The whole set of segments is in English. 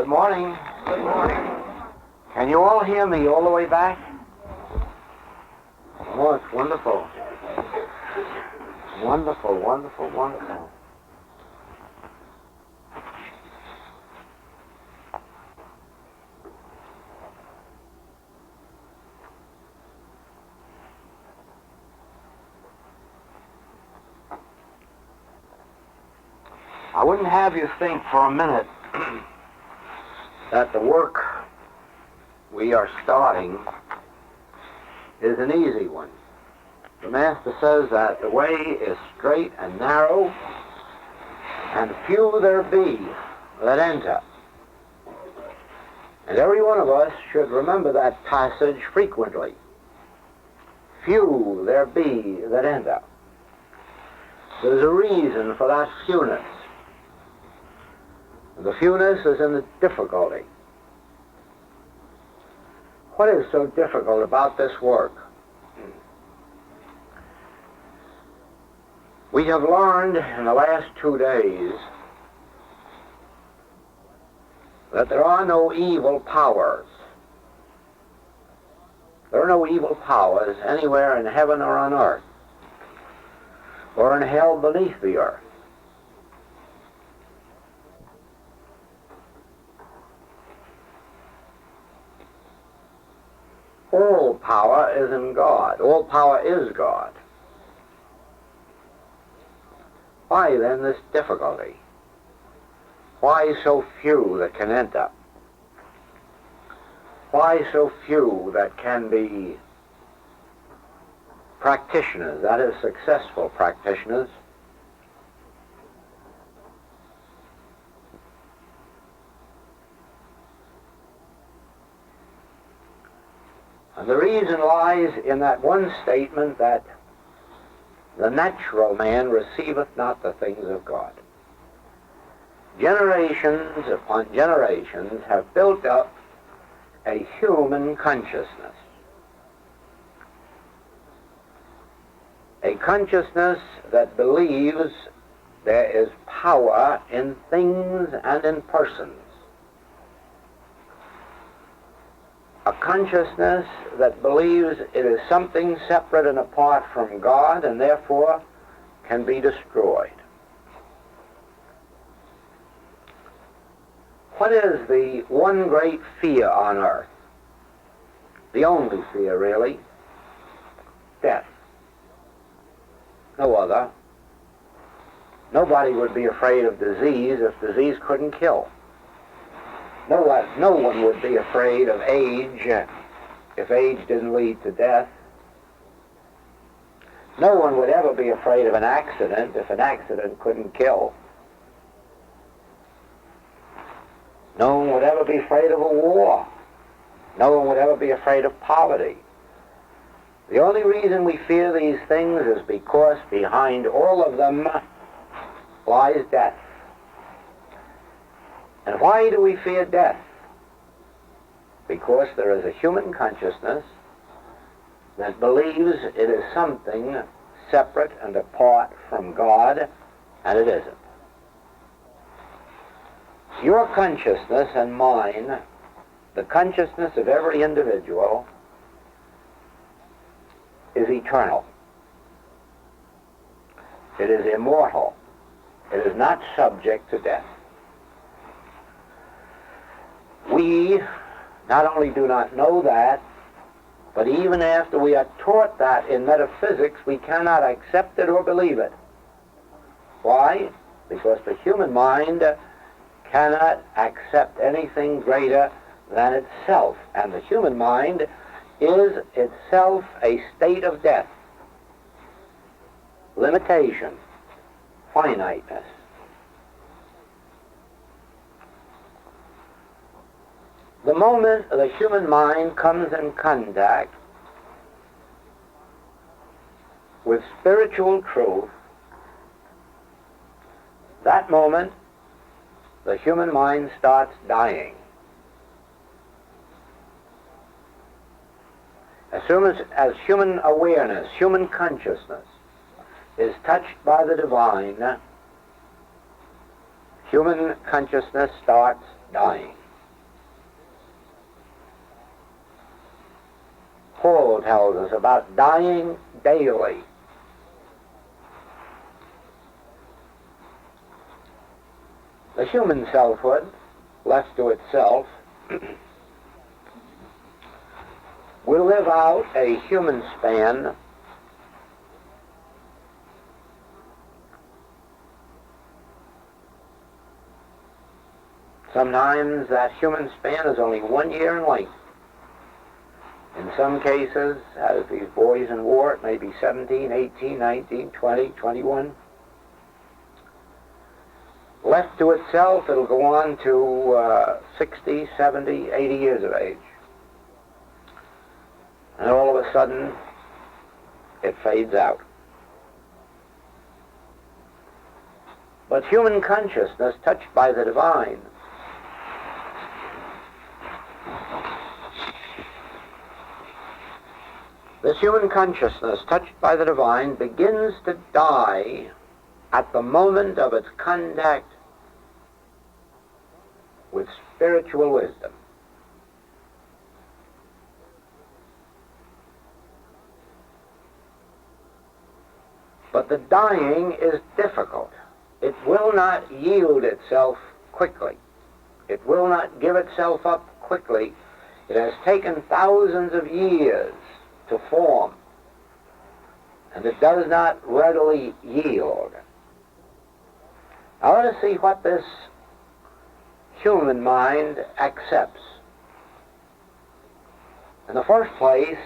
Good morning. Good morning. Can you all hear me all the way back? Oh, it's wonderful. Wonderful, wonderful, wonderful. I wouldn't have you think for a minute that the work we are starting is an easy one. The Master says that the way is straight and narrow, and few there be that enter. And every one of us should remember that passage frequently. Few there be that enter. There's a reason for that fewness. And the fewness is in the difficulty. What is so difficult about this work? We have learned in the last 2 days that there are no evil powers. There are no evil powers anywhere in heaven or on earth, or in hell beneath the earth. All power is in God. All power is God. Why then this difficulty? Why so few that can enter? Why so few that can be practitioners, that is, successful practitioners? And the reason lies in that one statement that the natural man receiveth not the things of God. Generations upon generations have built up a human consciousness. A consciousness that believes there is power in things and in persons. A consciousness that believes it is something separate and apart from God and therefore can be destroyed. What is the one great fear on earth? The only fear, really? Death. No other. Nobody would be afraid of disease if disease couldn't kill. No one would be afraid of age if age didn't lead to death. No one would ever be afraid of an accident if an accident couldn't kill. No one would ever be afraid of a war. No one would ever be afraid of poverty. The only reason we fear these things is because behind all of them lies death. And why do we fear death? Because there is a human consciousness that believes it is something separate and apart from God, and it isn't. Your consciousness and mine, the consciousness of every individual, is eternal. It is immortal. It is not subject to death. We not only do not know that, but even after we are taught that in metaphysics, we cannot accept it or believe it. Why? Because the human mind cannot accept anything greater than itself, and the human mind is itself a state of death, limitation, finiteness. The moment the human mind comes in contact with spiritual truth, that moment the human mind starts dying. As soon as human awareness, human consciousness is touched by the divine, human consciousness starts dying. Paul tells us about dying daily. The human selfhood, left to itself, will live out a human span sometimes that human span is only 1 year in length. In some cases, as these boys in war, it may be 17, 18, 19, 20, 21. Left to itself, it'll go on to 60, 70, 80 years of age. And all of a sudden, it fades out. But human consciousness, touched by the divine, this human consciousness, touched by the divine, begins to die at the moment of its contact with spiritual wisdom. But the dying is difficult. It will not yield itself quickly. It will not give itself up quickly. It has taken thousands of years to form, and it does not readily yield. I want to see what this human mind accepts. In the first place,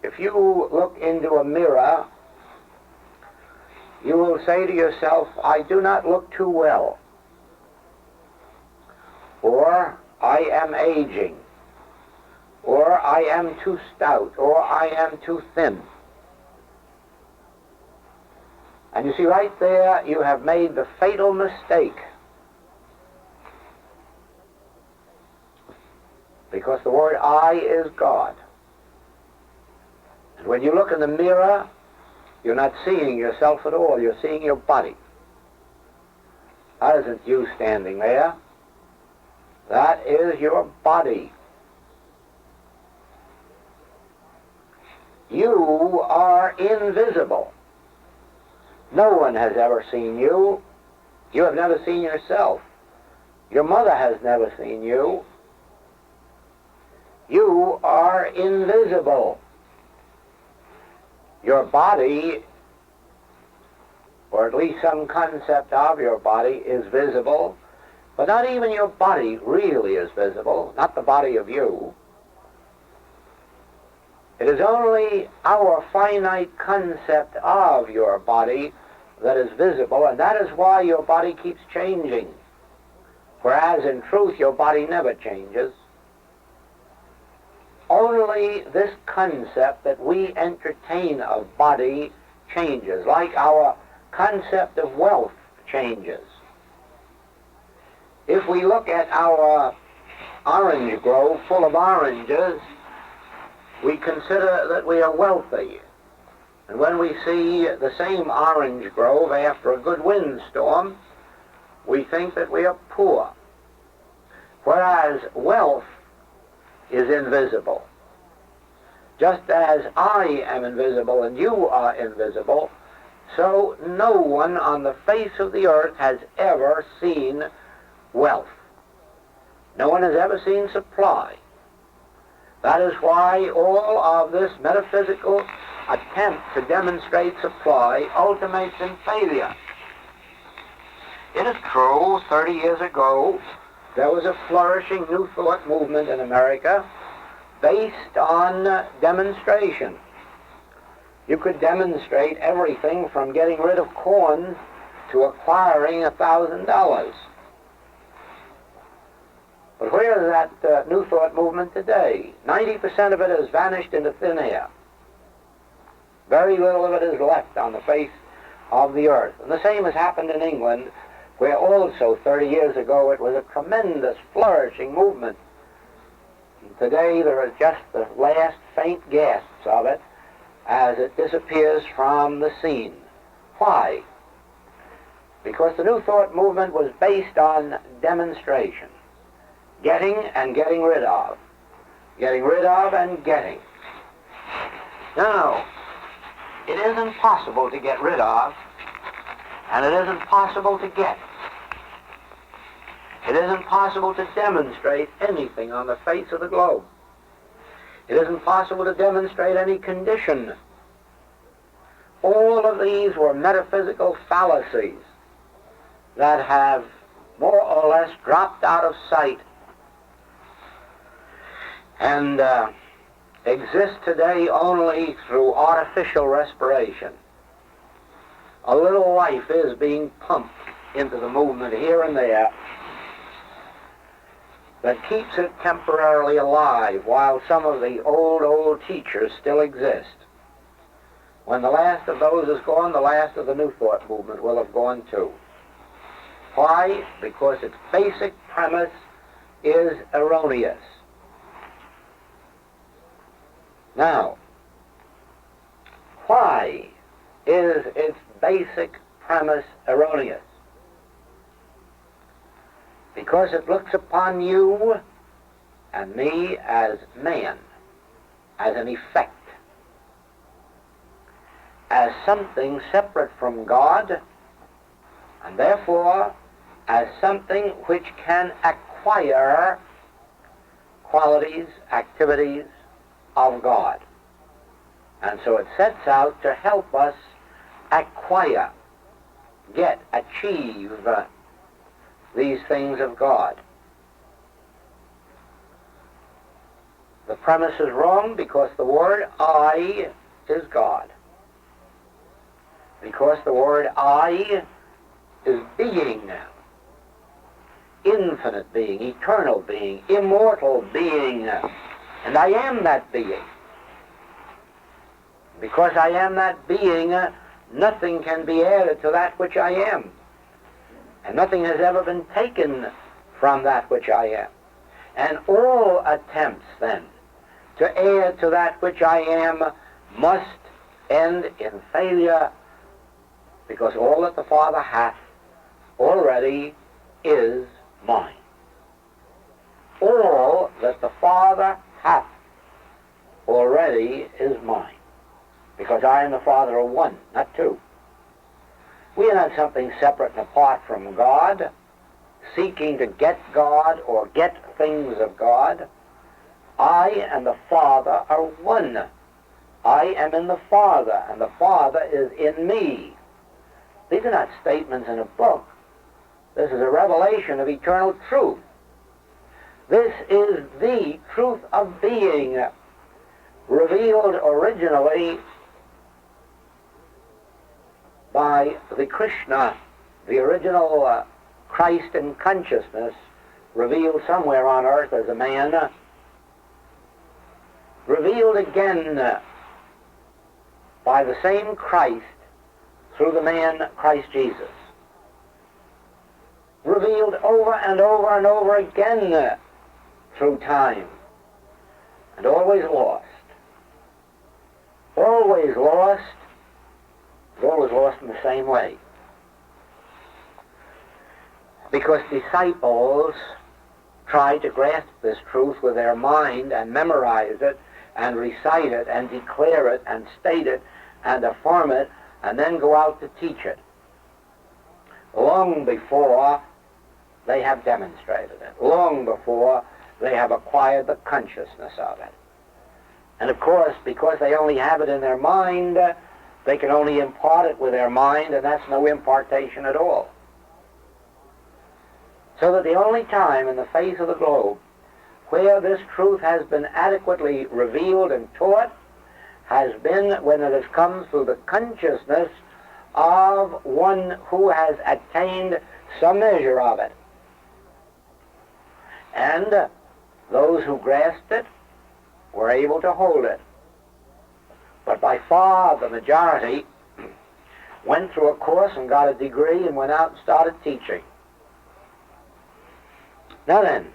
if you look into a mirror, you will say to yourself, I do not look too well, or I am aging, or I am too stout, or I am too thin. And you see, right there, you have made the fatal mistake. Because the word I is God. And when you look in the mirror, you're not seeing yourself at all. You're seeing your body. That isn't you standing there. That is your body. You are invisible. No one has ever seen you. You have never seen yourself. Your mother has never seen you. You are invisible. Your body, or at least some concept of your body, is visible, but not even your body really is visible, not the body of you. It is only our finite concept of your body that is visible, and that is why your body keeps changing. Whereas in truth your body never changes. Only this concept that we entertain of body changes, like our concept of wealth changes. If we look at our orange grove full of oranges, we consider that we are wealthy. And when we see the same orange grove after a good windstorm, we think that we are poor. Whereas wealth is invisible. Just as I am invisible and you are invisible, so no one on the face of the earth has ever seen wealth. No one has ever seen supply. That is why all of this metaphysical attempt to demonstrate supply ultimates in failure. It is true, 30 years ago, there was a flourishing New Thought movement in America based on demonstration. You could demonstrate everything from getting rid of corn to acquiring $1,000. But where is that New Thought movement today? 90% of it has vanished into thin air. Very little of it is left on the face of the earth. And the same has happened in England, where also 30 years ago it was a tremendous flourishing movement. And today there is just the last faint gasps of it as it disappears from the scene. Why? Because the New Thought movement was based on demonstration. Getting and getting rid of. Getting rid of and getting. Now, it isn't possible to get rid of, and it isn't possible to get. It isn't possible to demonstrate anything on the face of the globe. It isn't possible to demonstrate any condition. All of these were metaphysical fallacies that have more or less dropped out of sight and exist today only through artificial respiration. A little life is being pumped into the movement here and there that keeps it temporarily alive while some of the old teachers still exist. When the last of those is gone, the last of the New Thought movement will have gone too. Why? Because its basic premise is erroneous. Now, why is its basic premise erroneous? Because it looks upon you and me as man, as an effect, as something separate from God, and therefore as something which can acquire qualities, activities of God. And so it sets out to help us acquire, get, achieve these things of God. The premise is wrong because the word I is God. Because the word I is being, infinite being, eternal being, immortal being, and I am that being. Because I am that being, nothing can be added to that which I am. And nothing has ever been taken from that which I am. And all attempts, then, to add to that which I am must end in failure, because all that the Father hath already is mine. All that the Father hath already is mine, because I and the Father are one, not two. We are not something separate and apart from God, seeking to get God or get things of God. I and the Father are one. I am in the Father, and the Father is in me. These are not statements in a book. This is a revelation of eternal truth. This is the truth of being, revealed originally by the Krishna, the original Christ in consciousness, revealed somewhere on earth as a man, revealed again by the same Christ through the man Christ Jesus, revealed over and over and over again through time, and always lost. Always lost, but always lost in the same way. Because disciples try to grasp this truth with their mind and memorize it and recite it and declare it and state it and affirm it and then go out to teach it long before they have demonstrated it, long before they have acquired the consciousness of it. And of course, because they only have it in their mind, they can only impart it with their mind, and that's no impartation at all. So that the only time in the face of the globe where this truth has been adequately revealed and taught has been when it has come through the consciousness of one who has attained some measure of it. And those who grasped it were able to hold it. But by far the majority went through a course and got a degree and went out and started teaching. Now then,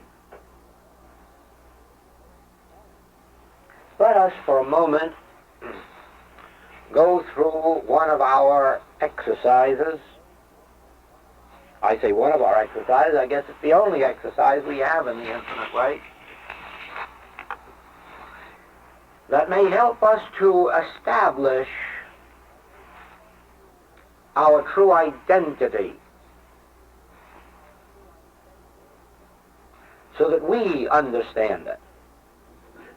let us for a moment go through one of our exercises. I say one of our exercises, I guess it's the only exercise we have in the infinite way. that may help us to establish our true identity, so that we understand it.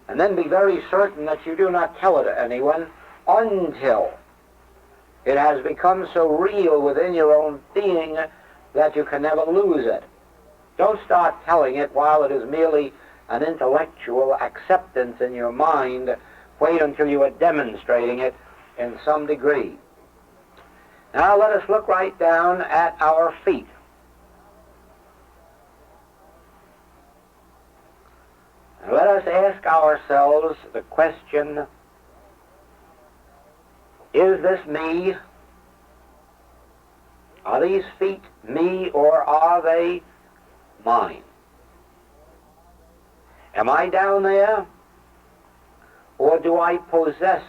And then be very certain that you do not tell it to anyone until it has become so real within your own being that you can never lose it. Don't start telling it while it is merely an intellectual acceptance in your mind. Wait until you are demonstrating it in some degree. Now let us look right down at our feet. And let us ask ourselves the question, is this me? Are these feet me, or are they mine? Am I down there, or do I possess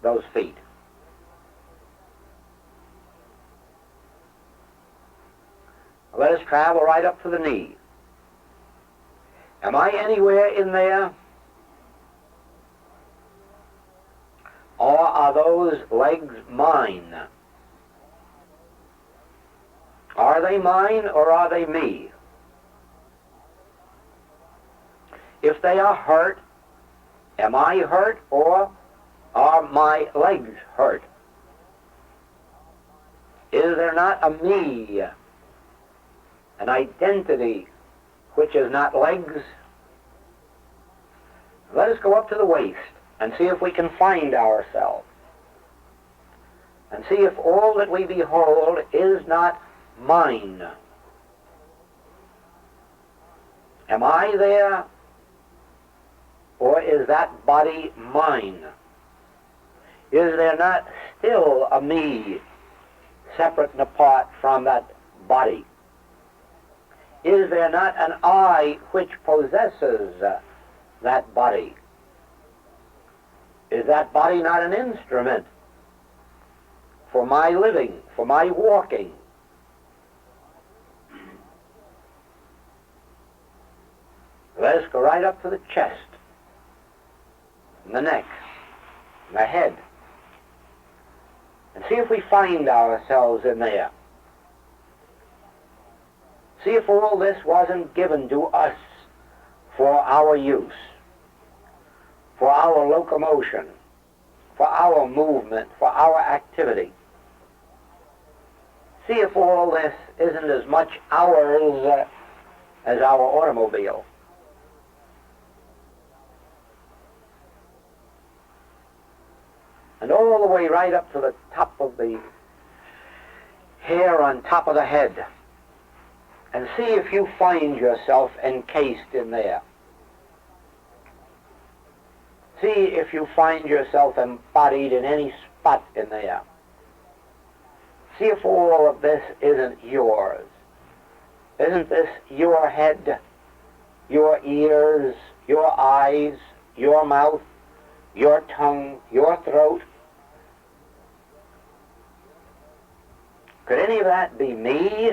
those feet? Let us travel right up to the knee. Am I anywhere in there? Or are those legs mine? Are they mine, or are they me? If they are hurt, am I hurt, or are my legs hurt? Is there not a me, an identity which is not legs? Let us go up to the waist and see if we can find ourselves, and see if all that we behold is not mine. Am I there, or is that body mine? Is there not still a me separate and apart from that body? Is there not an I which possesses that body? Is that body not an instrument for my living, for my walking? Let us go right up to the chest, and the neck, and the head, and see if we find ourselves in there. See if all this wasn't given to us for our use, for our locomotion, for our movement, for our activity. See if all this isn't as much ours as our automobile. And all the way right up to the top of the hair on top of the head. And see if you find yourself encased in there. See if you find yourself embodied in any spot in there. See if all of this isn't yours. Isn't this your head, your ears, your eyes, your mouth, your tongue, your throat? Could any of that be me?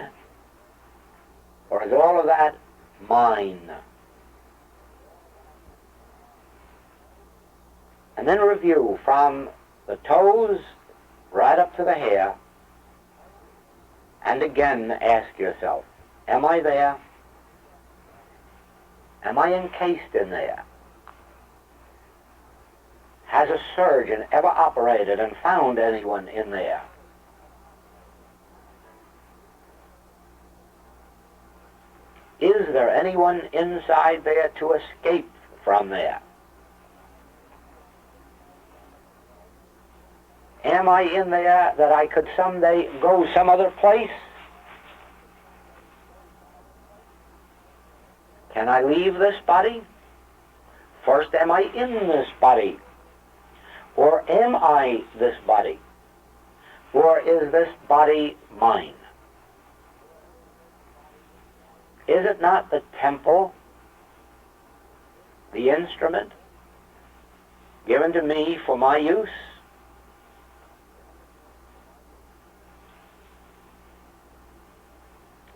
Or is all of that mine? And then review from the toes right up to the hair, and again ask yourself, am I there? Am I encased in there? Has a surgeon ever operated and found anyone in there? Is there anyone inside there to escape from there? Am I in there that I could someday go some other place? Can I leave this body? First, am I in this body? Or am I this body? Or is this body mine? Is it not the temple, the instrument, given to me for my use?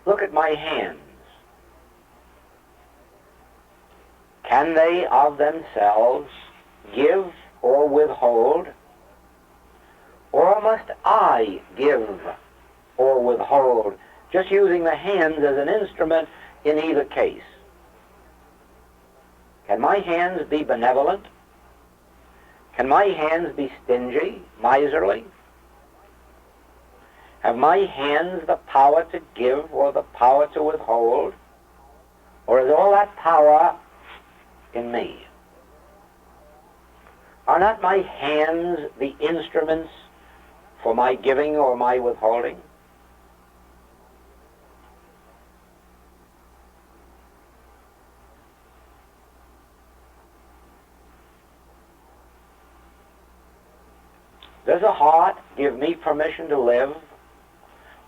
Look at my hands. Can they of themselves give or withhold, or must I give or withhold, just using the hands as an instrument in either case? Can my hands be benevolent? Can my hands be stingy, miserly? Have my hands the power to give or the power to withhold? Or is all that power in me? Are not my hands the instruments for my giving or my withholding? Does the heart give me permission to live,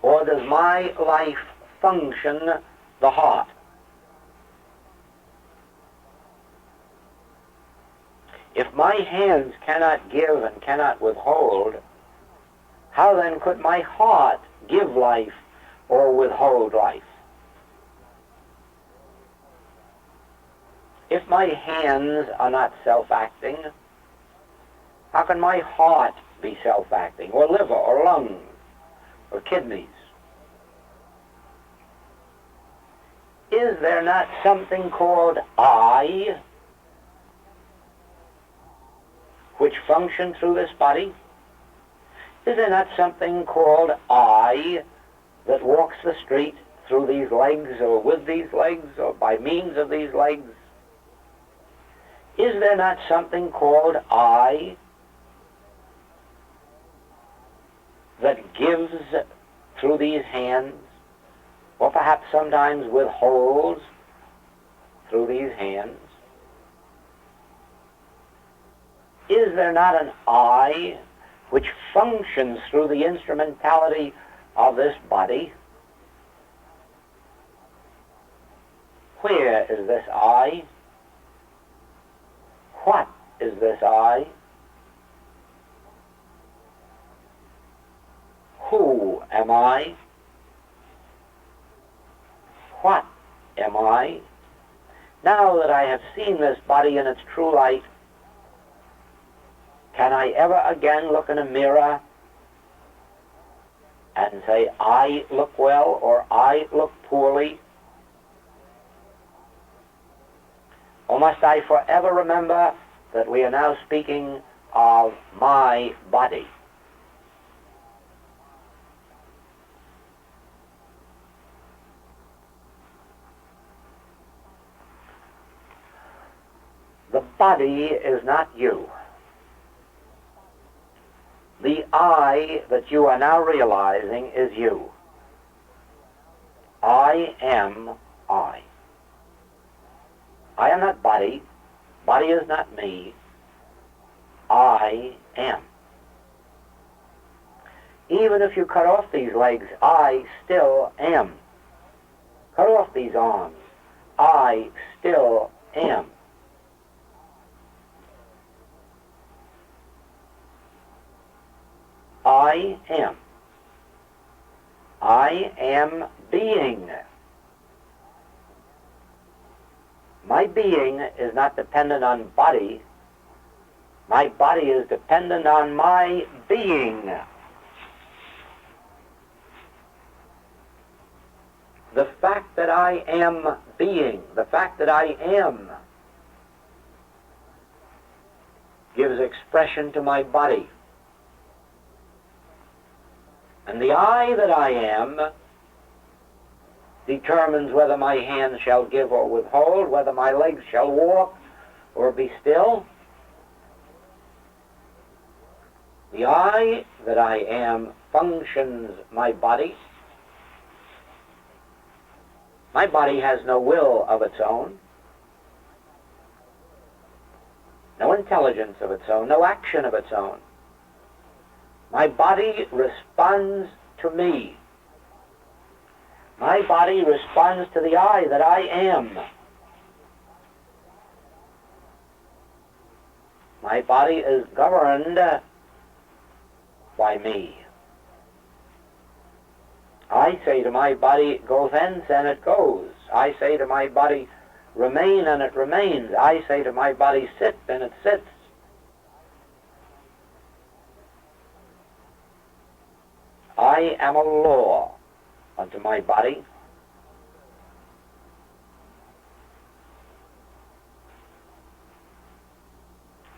or does my life function the heart? If my hands cannot give and cannot withhold, how then could my heart give life or withhold life? If my hands are not self-acting, how can my heart be self-acting, or liver, or lungs, or kidneys? Is there not something called I, which function through this body? Is there not something called I that walks the street through these legs, or with these legs, or by means of these legs? Is there not something called I that gives through these hands, or perhaps sometimes withholds through these hands? Is there not an I which functions through the instrumentality of this body? Where is this I? What is this I? Who am I? What am I? Now that I have seen this body in its true light, can I ever again look in a mirror and say, I look well or I look poorly? Or must I forever remember that we are now speaking of my body? The body is not you. The I that you are now realizing is you. I am I. I am not body. Body is not me. I am. Even if you cut off these legs, I still am. Cut off these arms, I still am. I am. I am being. My being is not dependent on body. My body is dependent on my being. The fact that I am being, the fact that I am, gives expression to my body. And the I that I am determines whether my hands shall give or withhold, whether my legs shall walk or be still. The I that I am functions my body. My body has no will of its own, no intelligence of its own, no action of its own. My body responds to me. My body responds to the I that I am. My body is governed by me. I say to my body, go thence, and it goes. I say to my body, remain, and it remains. I say to my body, sit, and it sits. I am a law unto my body.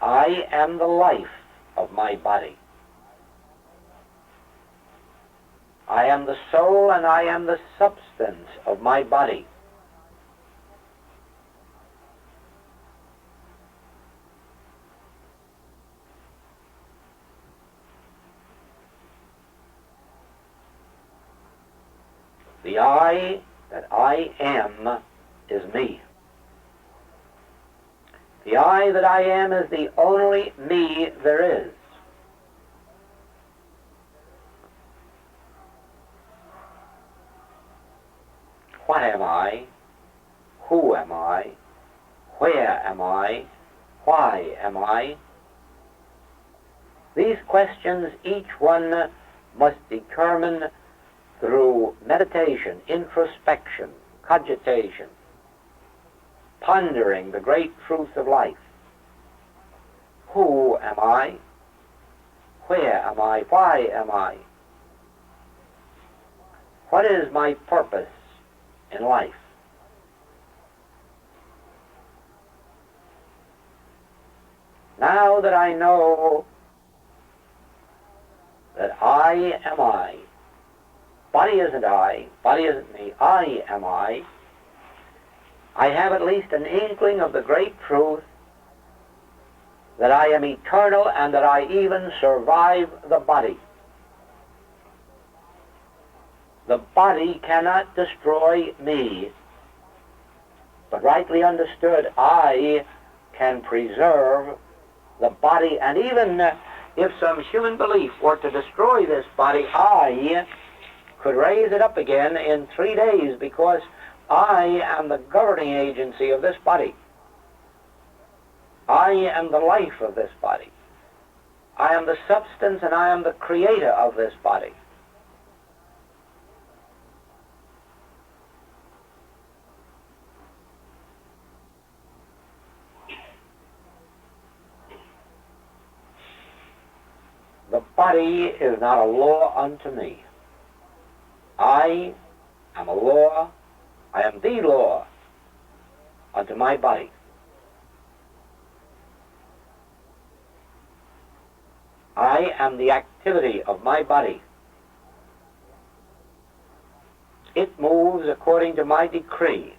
I am the life of my body. I am the soul and I am the substance of my body. The I that I am is me. The I that I am is the only me there is. What am I? Who am I? Where am I? Why am I? These questions, each one must determine through meditation, introspection, cogitation, pondering the great truth of life. Who am I? Where am I? Why am I? What is my purpose in life? Now that I know that I am I, body isn't I, body isn't me, I am I have at least an inkling of the great truth that I am eternal and that I even survive the body. The body cannot destroy me, but rightly understood, I can preserve the body, and even if some human belief were to destroy this body, I could raise it up again in 3 days, because I am the governing agency of this body. I am the life of this body. I am the substance and I am the creator of this body. The body is not a law unto me. I am a law, I am the law unto my body. I am the activity of my body. It moves according to my decree.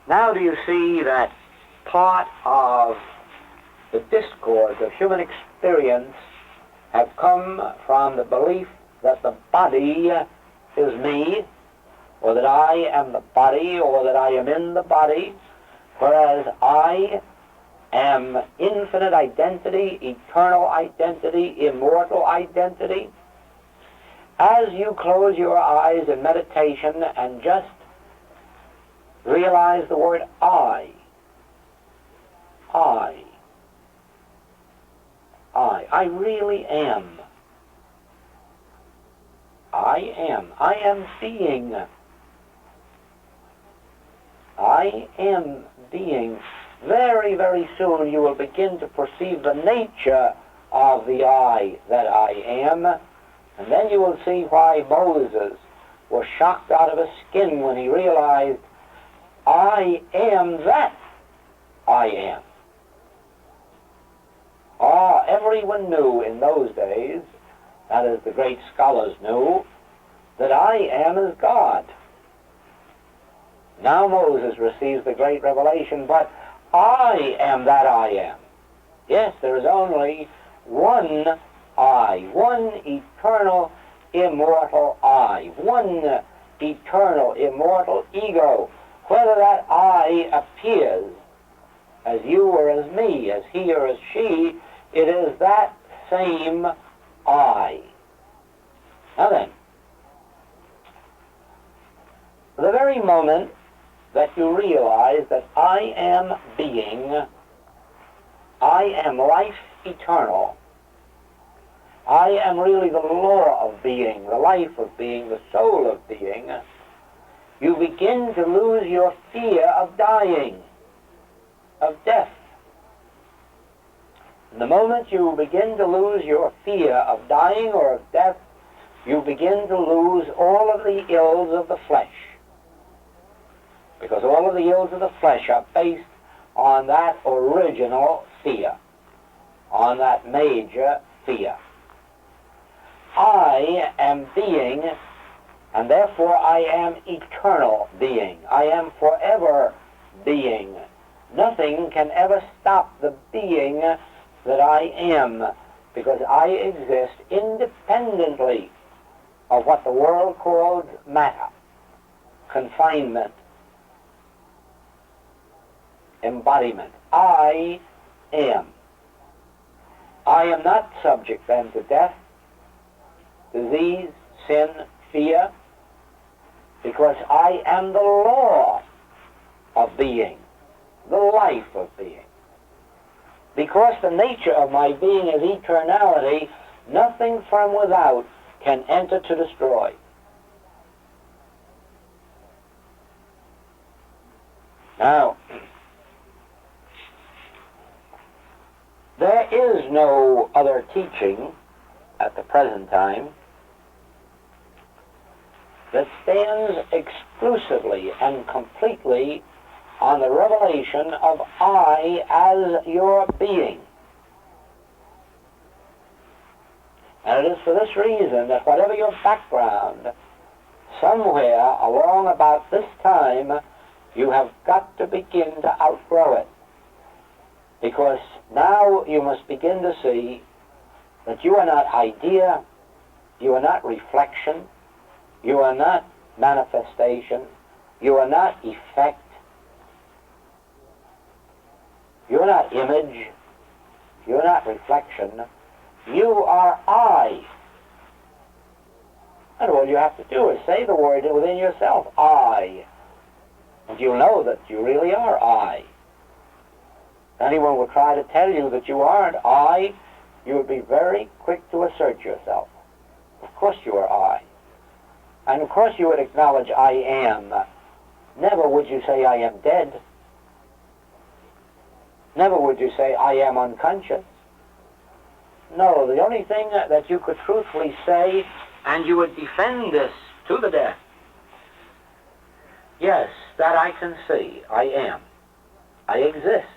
Now do you see that part of the discord of human experience have come from the belief that the body is me, or that I am the body, or that I am in the body, whereas I am infinite identity, eternal identity, immortal identity. As you close your eyes in meditation and just realize the word I really am. I am being. I am being. Very, very soon you will begin to perceive the nature of the I that I am, and then you will see why Moses was shocked out of his skin when he realized, I am that I am. Everyone knew in those days, that is, the great scholars knew, that I am as God. Now Moses receives the great revelation, but I am that I am. Yes, there is only one I, one eternal, immortal I, one eternal, immortal ego. Whether that I appears as you or as me, as he or as she, it is that same I. Now then, the very moment that you realize that I am being, I am life eternal, I am really the law of being, the life of being, the soul of being, you begin to lose your fear of dying, of death. And the moment you begin to lose your fear of dying or of death, you begin to lose all of the ills of the flesh. Because all of the ills of the flesh are based on that original fear, on that major fear. I am being, and therefore I am eternal being. I am forever being. Nothing can ever stop the being that I am, because I exist independently of what the world calls matter, confinement, embodiment. I am. I am not subject then to death, disease, sin, fear, because I am the law of being, the life of being. Because the nature of my being is eternality, nothing from without can enter to destroy. Now, there is no other teaching at the present time that stands exclusively and completely on the revelation of I as your being. And it is for this reason that whatever your background, somewhere along about this time, you have got to begin to outgrow it. Because now you must begin to see that you are not idea, you are not reflection, you are not manifestation, you are not effect, you are not image, you are not reflection, you are I. And all you have to do is say the word within yourself, I. And you'll know that you really are I. Anyone will try to tell you that you aren't I, you would be very quick to assert yourself. Of course you are I. And of course you would acknowledge I am. Never would you say I am dead. Never would you say I am unconscious. No, the only thing that you could truthfully say, and you would defend this to the death, yes, that I can see, I am. I exist.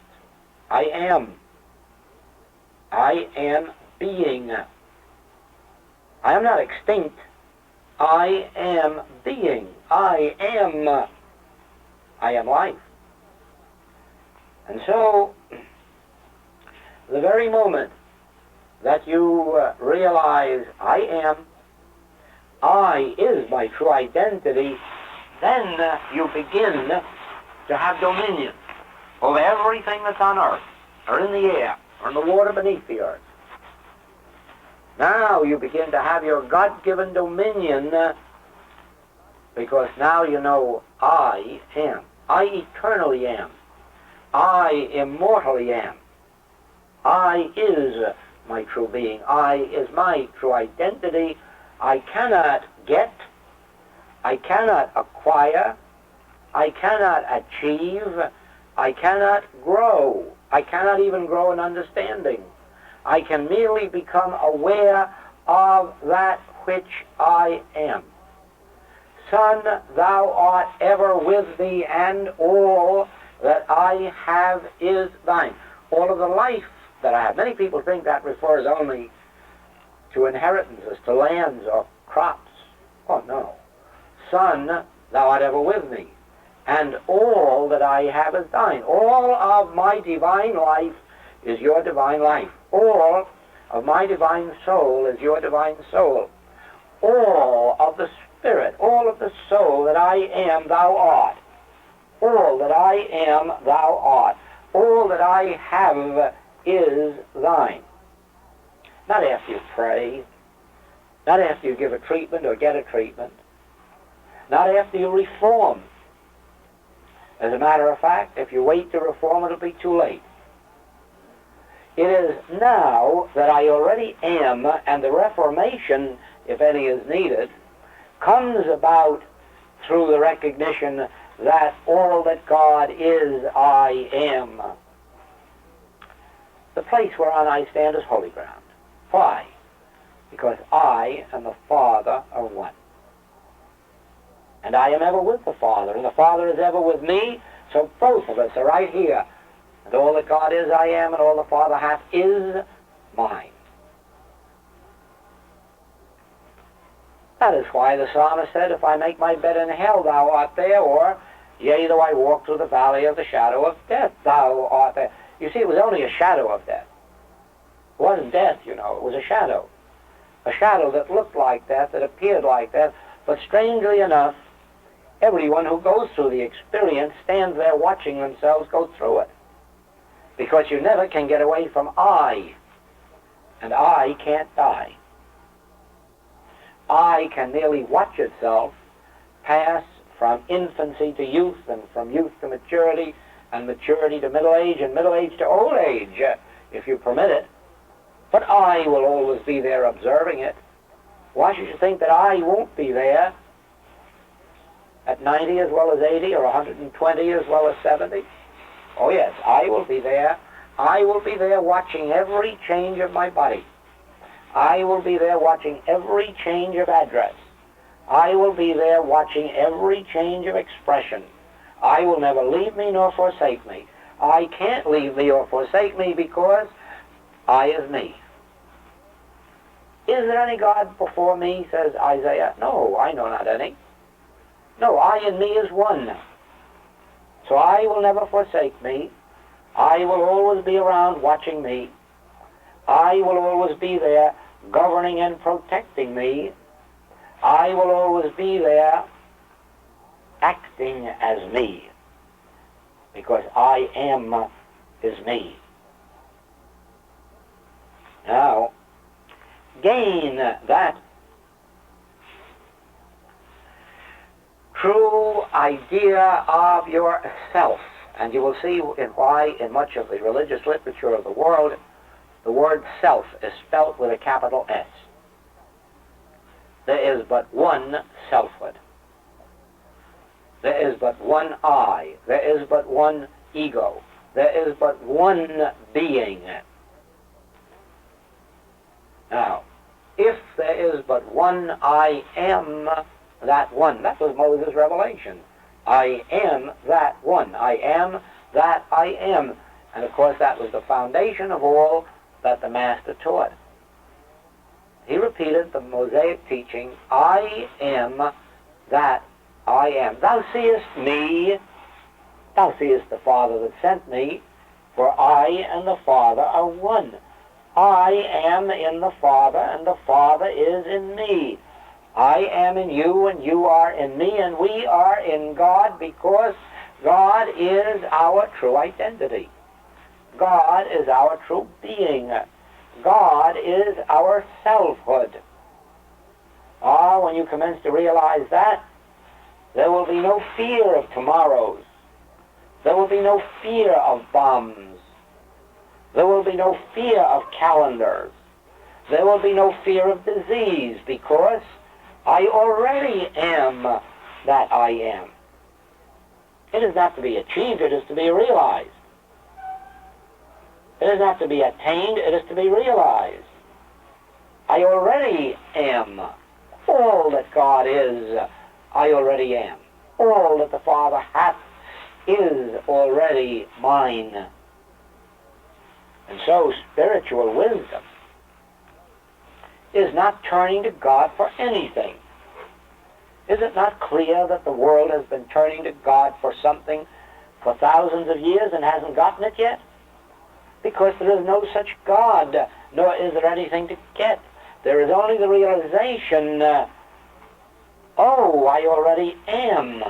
I am. I am being. I am not extinct. I am being. I am life. And so, the very moment that you realize I is my true identity, then you begin to have dominion over everything that's on earth, or in the air, or in the water beneath the earth. Now you begin to have your God-given dominion, because now you know I am. I eternally am. I immortally am. I is my true being. I is my true identity. I cannot get, I cannot acquire, I cannot achieve, I cannot grow. I cannot even grow in understanding. I can merely become aware of that which I am. Son, thou art ever with me, and all that I have is thine. All of the life that I have. Many people think that refers only to inheritances, to lands or crops. Oh, no. Son, thou art ever with me, and all that I have is thine. All of my divine life is your divine life. All of my divine soul is your divine soul. All of the spirit, all of the soul that I am, thou art. All that I am, thou art. All that I have is thine. Not after you pray, not after you give a treatment or get a treatment, not after you reform. As a matter of fact, if you wait to reform, it'll be too late. It is now that I already am, and the reformation, if any is needed, comes about through the recognition that all that God is, I am. The place whereon I stand is holy ground. Why? Because I and the Father are one. And I am ever with the Father, and the Father is ever with me, so both of us are right here. And all that God is, I am, and all the Father hath is mine. That is why the psalmist said, if I make my bed in hell, thou art there, or, yea, though I walk through the valley of the shadow of death, thou art there. You see, it was only a shadow of death. It wasn't death, you know, it was a shadow. A shadow that looked like death, that appeared like death, but strangely enough, everyone who goes through the experience stands there watching themselves go through it. Because you never can get away from I, and I can't die. I can merely watch itself pass from infancy to youth, and from youth to maturity, and maturity to middle age, and middle age to old age, if you permit it. But I will always be there observing it. Why should you think that I won't be there at 90 as well as 80, or 120 as well as 70? Oh yes, I will be there. I will be there watching every change of my body. I will be there watching every change of address. I will be there watching every change of expression. I will never leave me nor forsake me. I can't leave me or forsake me because I is me. Is there any God before me, says Isaiah? No, I know not any. No, I and me is one. So I will never forsake me. I will always be around watching me. I will always be there governing and protecting me. I will always be there acting as me, because I am is me. Now, gain that true idea of yourself, and you will see why in much of the religious literature of the world the word self is spelt with a capital S. There is but one selfhood. There is but one I. There is but one ego. There is but one being. Now, if there is but one I am that one, that was Moses' revelation. I am that one. I am that I am. And of course that was the foundation of all that the Master taught. He repeated the Mosaic teaching, I am that I am. Thou seest me, thou seest the Father that sent me, for I and the Father are one. I am in the Father, and the Father is in me. I am in you, and you are in me, and we are in God, because God is our true identity. God is our true being. God is our selfhood. When you commence to realize that, there will be no fear of tomorrows. There will be no fear of bombs. There will be no fear of calendars. There will be no fear of disease, because I already am that I am. It is not to be achieved, it is to be realized. It is not to be attained, it is to be realized. I already am. All that God is, I already am. All that the Father hath is already mine. And so spiritual wisdom is not turning to God for anything. Is it not clear that the world has been turning to God for something for thousands of years and hasn't gotten it yet? Because there is no such God, nor is there anything to get. There is only the realization, oh, I already am.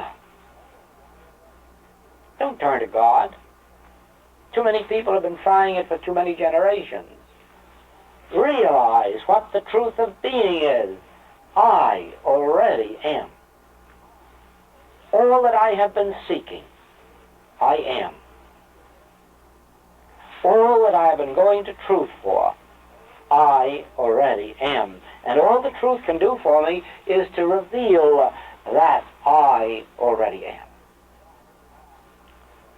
Don't turn to God. Too many people have been trying it for too many generations. Realize what the truth of being is. I already am. All that I have been seeking, I am. All that I have been going to truth for, I already am. And all the truth can do for me is to reveal that I already am.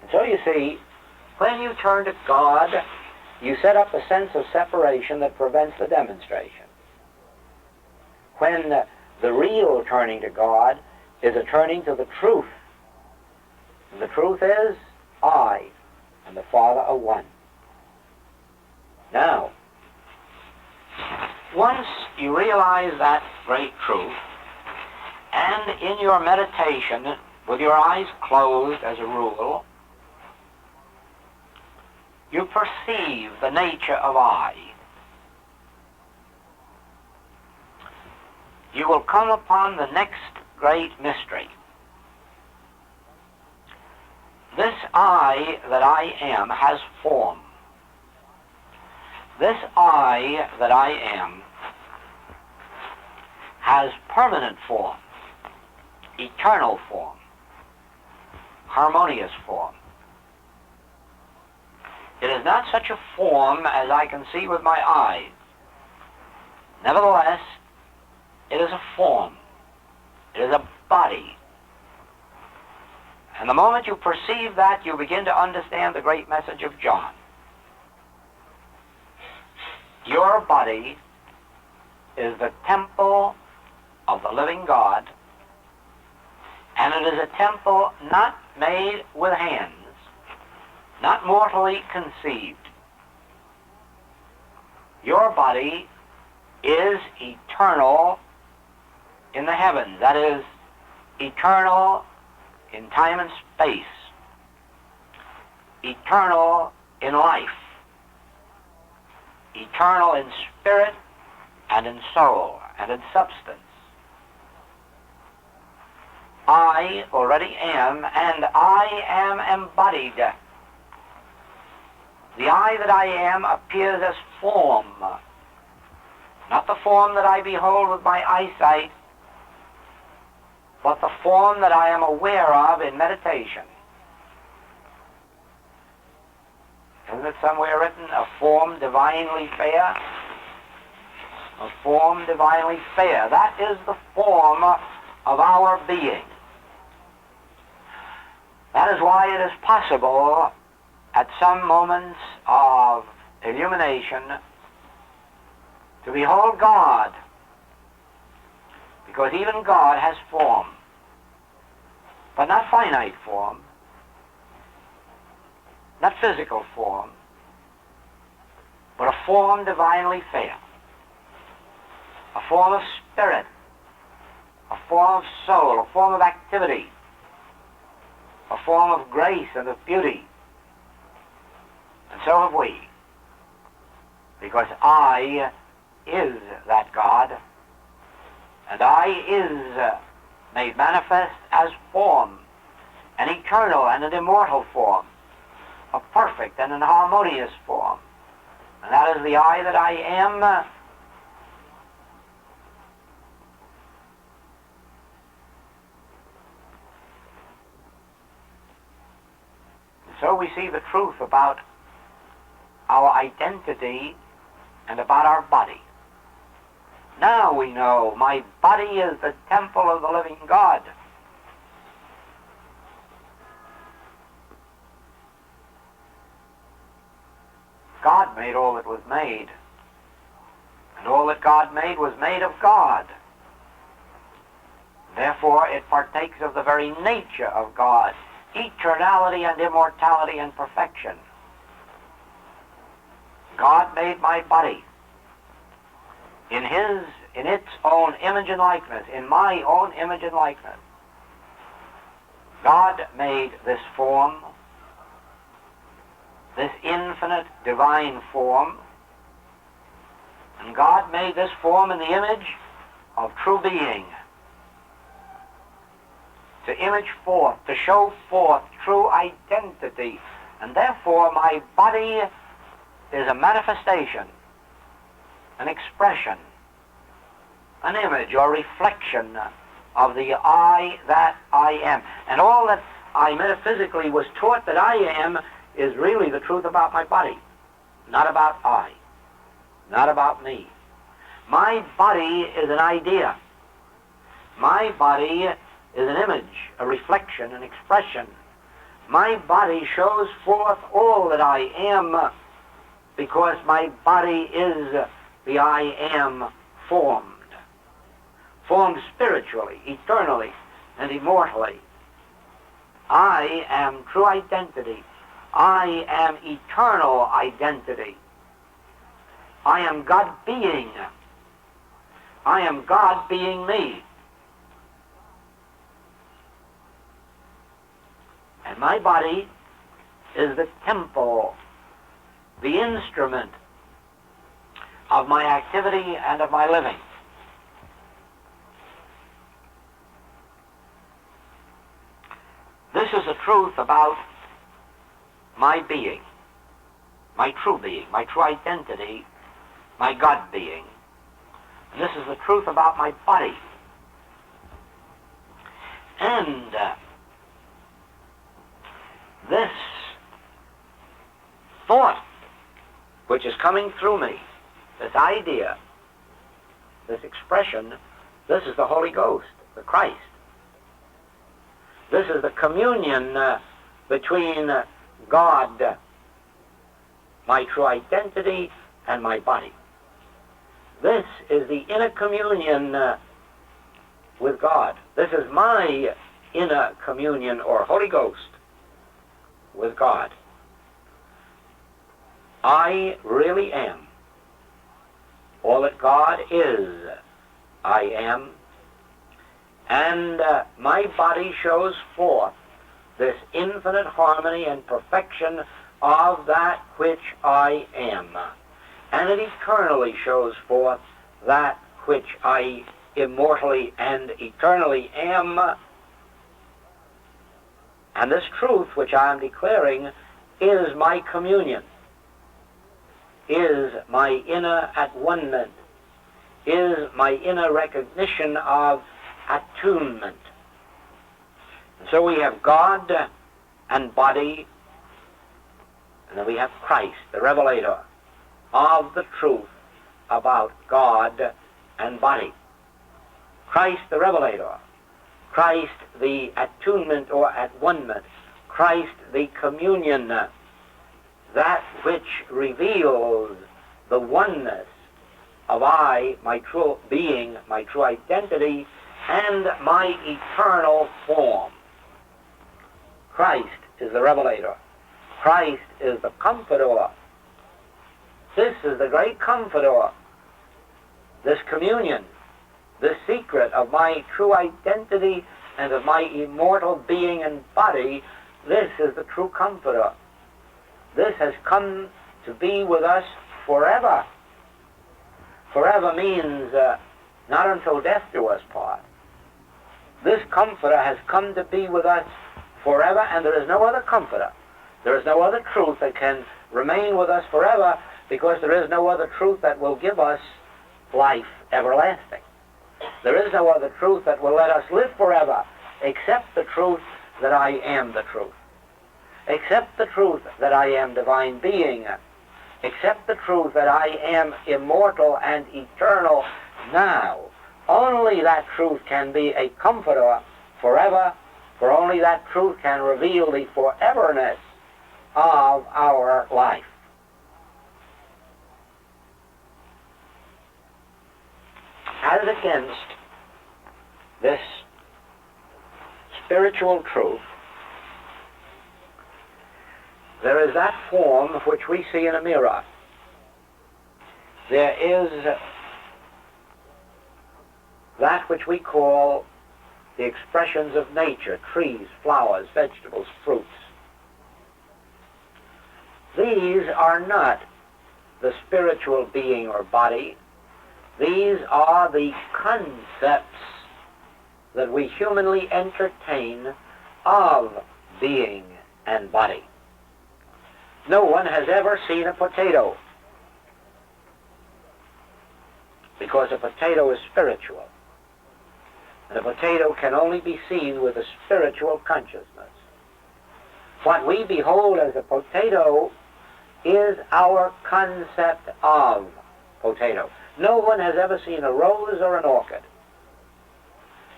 And so you see, when you turn to God, you set up a sense of separation that prevents the demonstration. When the real turning to God is a turning to the truth. And the truth is, I and the Father are one. Now, once you realize that great truth, and in your meditation, with your eyes closed as a rule, you perceive the nature of I, you will come upon the next great mystery. This I that I am has form. This I that I am has permanent form, eternal form, harmonious form. It is not such a form as I can see with my eyes. Nevertheless, it is a form. It is a body. And the moment you perceive that, you begin to understand the great message of John. Your body is the temple of the living God, and it is a temple not made with hands, not mortally conceived. Your body is eternal in the heavens, that is, eternal in time and space, eternal in life, eternal in spirit and in soul and in substance. I already am, and I am embodied. The I that I am appears as form, not the form that I behold with my eyesight, but the form that I am aware of in meditation. Isn't it somewhere written, a form divinely fair? A form divinely fair. That is the form of our being. That is why it is possible at some moments of illumination to behold God, because even God has form, but not finite form, not physical form, but a form divinely fair, a form of spirit, a form of soul, a form of activity, a form of grace and of beauty. And so have we, because I is that God, and I is made manifest as form, an eternal and an immortal form, a perfect and an harmonious form. And that is the I that I am. So we see the truth about our identity and about our body. Now we know my body is the temple of the living God. God made all that was made, and all that God made was made of God. Therefore, it partakes of the very nature of God, eternality and immortality and perfection. God made my body in its own image and likeness, in my own image and likeness. God made this form, this infinite divine form, and God made this form in the image of true being, to image forth, to show forth true identity. And therefore my body is a manifestation, an expression, an image or reflection of the I that I am. And all that I metaphysically was taught that I am is really the truth about my body, not about I, not about me. My body is an idea. My body is an image, a reflection, an expression. My body shows forth all that I am, because my body is the I am formed spiritually, eternally, and immortally. I am true identity. I am eternal identity. I am God being. I am God being me. And my body is the temple, the instrument of my activity and of my living. This is the truth about my being, my true identity, my God being. And this is the truth about my body. And this thought which is coming through me, this idea, this expression, this is the Holy Ghost, the Christ. This is the communion between God, my true identity, and my body. This is the inner communion with God. This is my inner communion, or Holy Ghost, with God. I really am. All that God is, I am. And my body shows forth this infinite harmony and perfection of that which I am. And it eternally shows forth that which I immortally and eternally am. And this truth which I am declaring is my communion, is my inner at-one-ment, is my inner recognition of attunement. And so we have God and body, and then we have Christ, the revelator of the truth about God and body. Christ the revelator, Christ the attunement or at-one-ment, Christ the communion, that which reveals the oneness of I, my true being, my true identity, and my eternal form. Christ is the revelator. Christ is the comforter. This is the great comforter. This communion, this secret of my true identity and of my immortal being and body, this is the true comforter. This has come to be with us forever. Forever means not until death do us part. This comforter has come to be with us forever, and there is no other comforter. There is no other truth that can remain with us forever, because there is no other truth that will give us life everlasting. There is no other truth that will let us live forever, except the truth that I am the truth. Except the truth that I am divine being. Except the truth that I am immortal and eternal now. Only that truth can be a comforter forever, for only that truth can reveal the foreverness of our life. As against this spiritual truth, there is that form which we see in a mirror. There is that which we call the expressions of nature, trees, flowers, vegetables, fruits. These are not the spiritual being or body. These are the concepts that we humanly entertain of being and body. No one has ever seen a potato, because a potato is spiritual. And a potato can only be seen with a spiritual consciousness. What we behold as a potato is our concept of potato. No one has ever seen a rose or an orchid.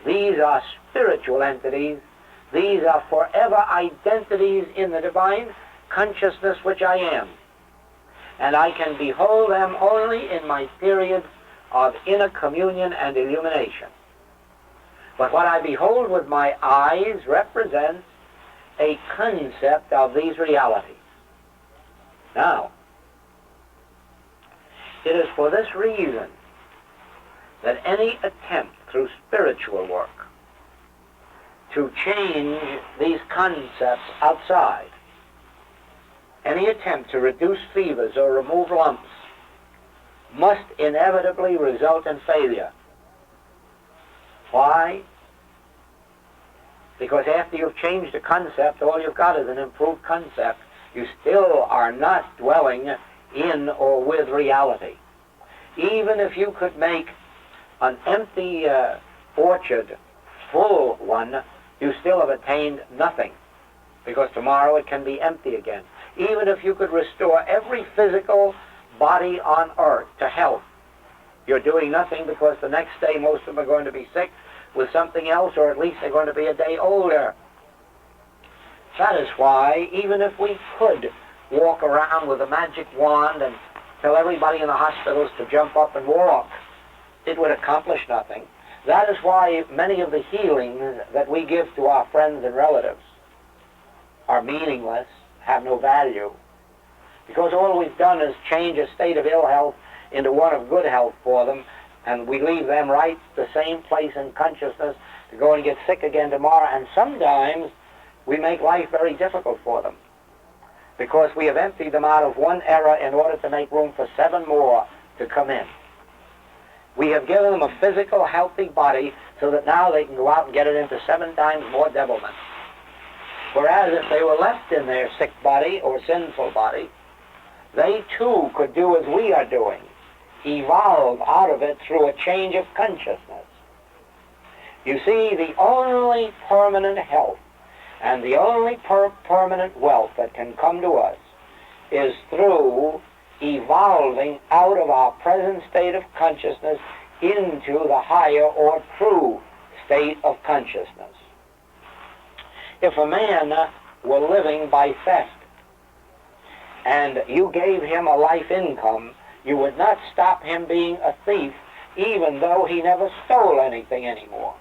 These are spiritual entities. These are forever identities in the divine consciousness which I am. And I can behold them only in my period of inner communion and illumination. But what I behold with my eyes represents a concept of these realities. Now, it is for this reason that any attempt through spiritual work to change these concepts outside, any attempt to reduce fevers or remove lumps, must inevitably result in failure. Why? Because after you've changed the concept, all you've got is an improved concept. You still are not dwelling in or with reality. Even if you could make an empty orchard full one, you still have attained nothing, because tomorrow it can be empty again. Even if you could restore every physical body on earth to health, you're doing nothing, because the next day most of them are going to be sick with something else, or at least they're going to be a day older. That is why, even if we could walk around with a magic wand and tell everybody in the hospitals to jump up and walk, it would accomplish nothing. That is why many of the healings that we give to our friends and relatives are meaningless, have no value, because all we've done is change a state of ill health into one of good health for them, and we leave them right the same place in consciousness to go and get sick again tomorrow. And sometimes we make life very difficult for them, because we have emptied them out of one era in order to make room for 7 more to come in. We have given them a physical, healthy body so that now they can go out and get it into 7 times more devilment. Whereas if they were left in their sick body or sinful body, they too could do as we are doing, evolve out of it through a change of consciousness. You see, the only permanent health and the only permanent wealth that can come to us is through evolving out of our present state of consciousness into the higher or true state of consciousness. If a man were living by theft and you gave him a life income, you would not stop him being a thief even though he never stole anything anymore.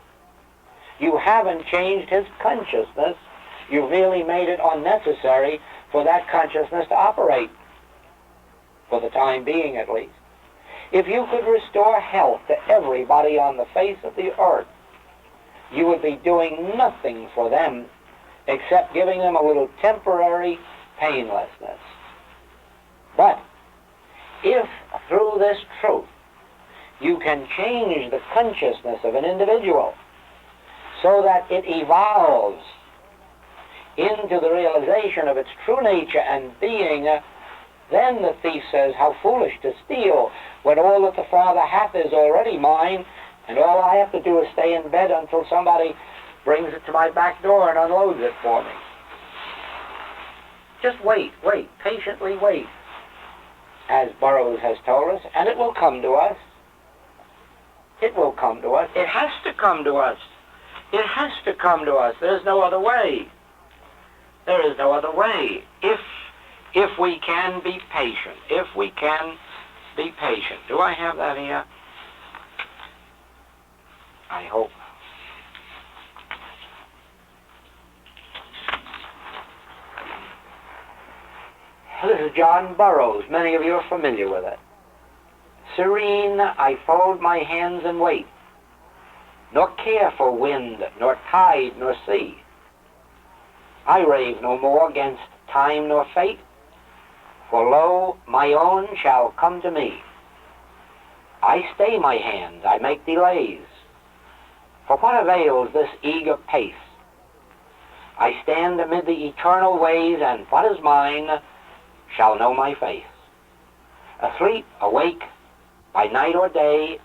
You haven't changed his consciousness. You've merely made it unnecessary for that consciousness to operate, for the time being at least. If you could restore health to everybody on the face of the earth, you would be doing nothing for them except giving them a little temporary painlessness. But if through this truth you can change the consciousness of an individual so that it evolves into the realization of its true nature and being, then the thief says, how foolish to steal when all that the Father hath is already mine, and all I have to do is stay in bed until somebody brings it to my back door and unloads it for me. Just wait, patiently wait, as Burroughs has told us, and it will come to us. It will come to us. It has to come to us. It has to come to us. There's no other way. There is no other way. If we can be patient. If we can be patient. Do I have that here? I hope. This is John Burroughs. Many of you are familiar with it. Serene, I fold my hands and wait, nor care for wind, nor tide, nor sea. I rave no more against time nor fate, for lo, my own shall come to me. I stay my hands, I make delays, for what avails this eager pace? I stand amid the eternal ways, and what is mine shall know my face. Asleep, awake, by night or day,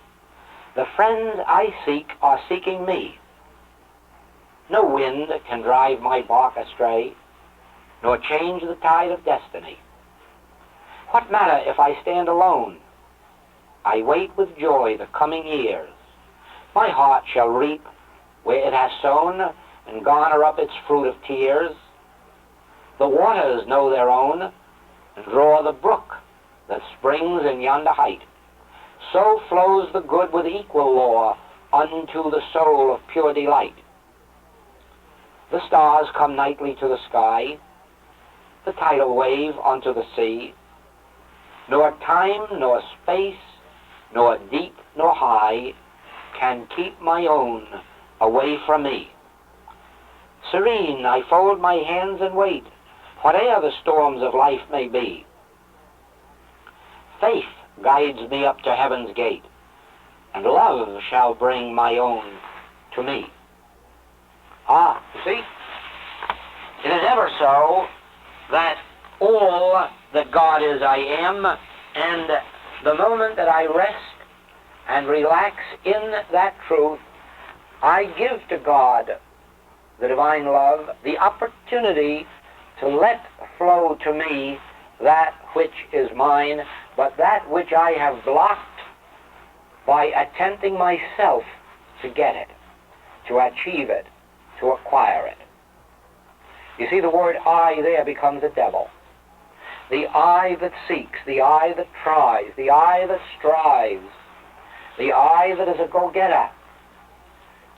the friends I seek are seeking me. No wind can drive my bark astray, nor change the tide of destiny. What matter if I stand alone? I wait with joy the coming years. My heart shall reap where it has sown and garner up its fruit of tears. The waters know their own, and draw the brook that springs in yonder height. So flows the good with equal law unto the soul of pure delight. The stars come nightly to the sky, the tidal wave unto the sea. Nor time, nor space, nor deep, nor high, can keep my own away from me. Serene, I fold my hands and wait, whate'er the storms of life may be. Faith guides me up to heaven's gate, and love shall bring my own to me. Ah, you see, it is ever so that all that God is I am, and the moment that I rest and relax in that truth, I give to God, the divine love, the opportunity to let flow to me that which is mine, but that which I have blocked by attempting myself to get it, to achieve it, to acquire it. You see, the word I there becomes a devil. The I that seeks, the I that tries, the I that strives, the I that is a go-getter,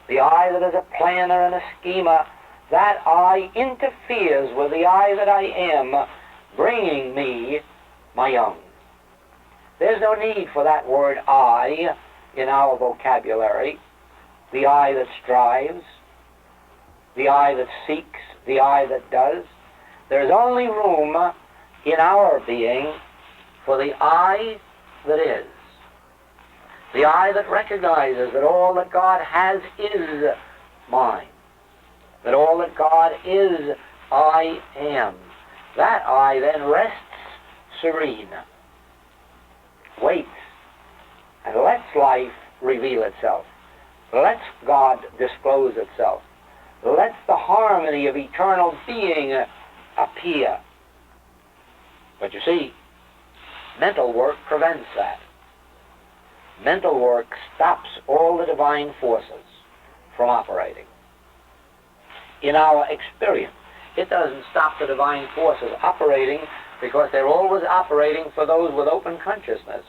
the I that is a planner and a schemer, that I interferes with the I that I am, bringing me my own. There's no need for that word I in our vocabulary. The I that strives, the I that seeks, the I that does. There's only room in our being for the I that is. The I that recognizes that all that God has is mine. That all that God is, I am. That I then rests serene, waits, and lets life reveal itself. Lets God disclose itself. Lets the harmony of eternal being appear. But you see, mental work prevents that. Mental work stops all the divine forces from operating. In our experience, it doesn't stop the divine forces operating because they're always operating for those with open consciousness.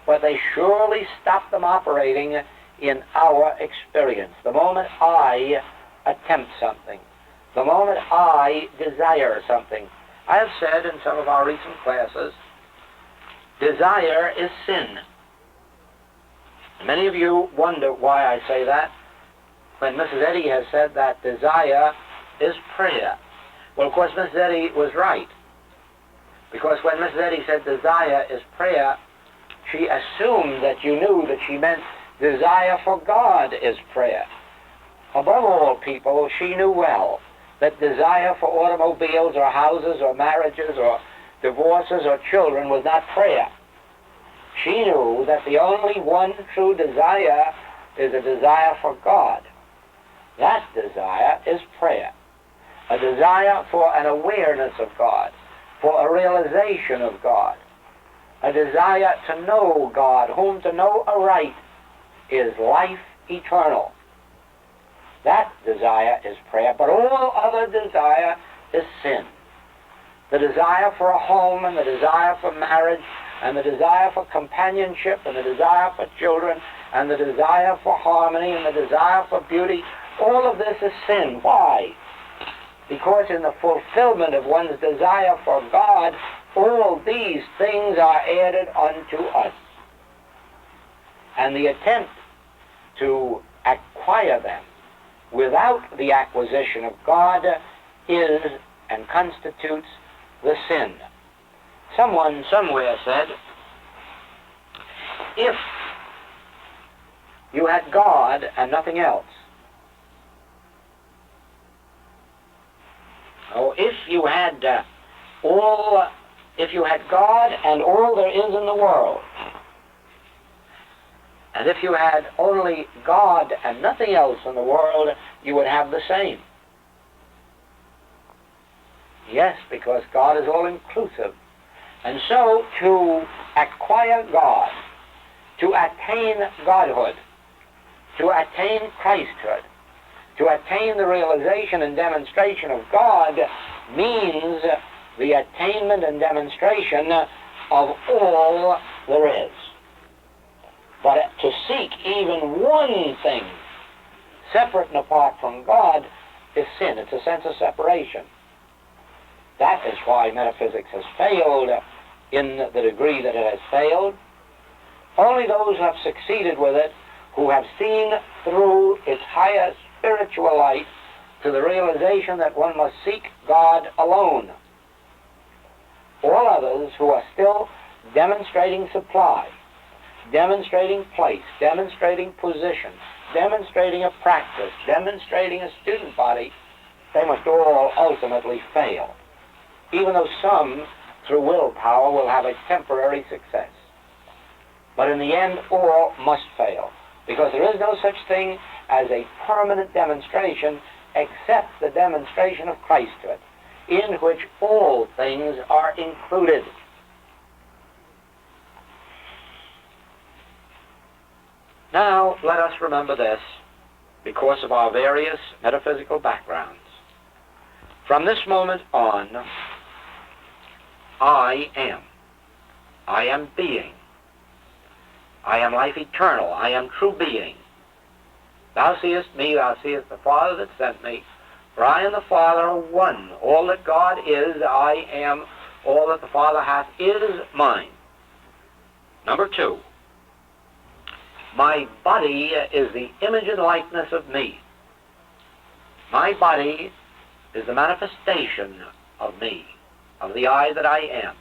But they surely stop them operating in our experience. The moment I attempt something, the moment I desire something. I have said in some of our recent classes, desire is sin. Many of you wonder why I say that, when Mrs. Eddy has said that desire is prayer. Well, of course, Mrs. Eddy was right, because when Mrs. Eddy said desire is prayer, she assumed that you knew that she meant desire for God is prayer. Above all people, she knew well that desire for automobiles or houses or marriages or divorces or children was not prayer. She knew that the only one true desire is a desire for God. That desire is prayer. A desire for an awareness of God, for a realization of God, a desire to know God, whom to know aright is life eternal. That desire is prayer, but all other desire is sin. The desire for a home, and the desire for marriage, and the desire for companionship, and the desire for children, and the desire for harmony, and the desire for beauty, all of this is sin. Why? Because in the fulfillment of one's desire for God, all these things are added unto us. And the attempt to acquire them without the acquisition of God is and constitutes the sin. Someone somewhere said, if you had God and nothing else, if you had God and all there is in the world, and if you had only God and nothing else in the world, you would have the same. Yes, because God is all-inclusive. And so, to acquire God, to attain Godhood, to attain Christhood, To attain the realization and demonstration of God means the attainment and demonstration of all there is. But to seek even one thing separate and apart from God is sin. It's a sense of separation. That is why metaphysics has failed in the degree that it has failed. Only those who have succeeded with it, who have seen through its higher spiritual light to the realization that one must seek God alone. All others who are still demonstrating supply, demonstrating place, demonstrating position, demonstrating a practice, demonstrating a student body, they must all ultimately fail. Even though some, through willpower, will have a temporary success. But in the end, all must fail, because there is no such thing as a permanent demonstration except the demonstration of Christhood, in which all things are included. Now, let us remember this, because of our various metaphysical backgrounds. From this moment on, I am. I am being. I am life eternal. I am true being. Thou seest me, thou seest the Father that sent me. For I and the Father are one. All that God is, I am. All that the Father hath is mine. Number 2. My body is the image and likeness of me. My body is the manifestation of me, of the I that I am.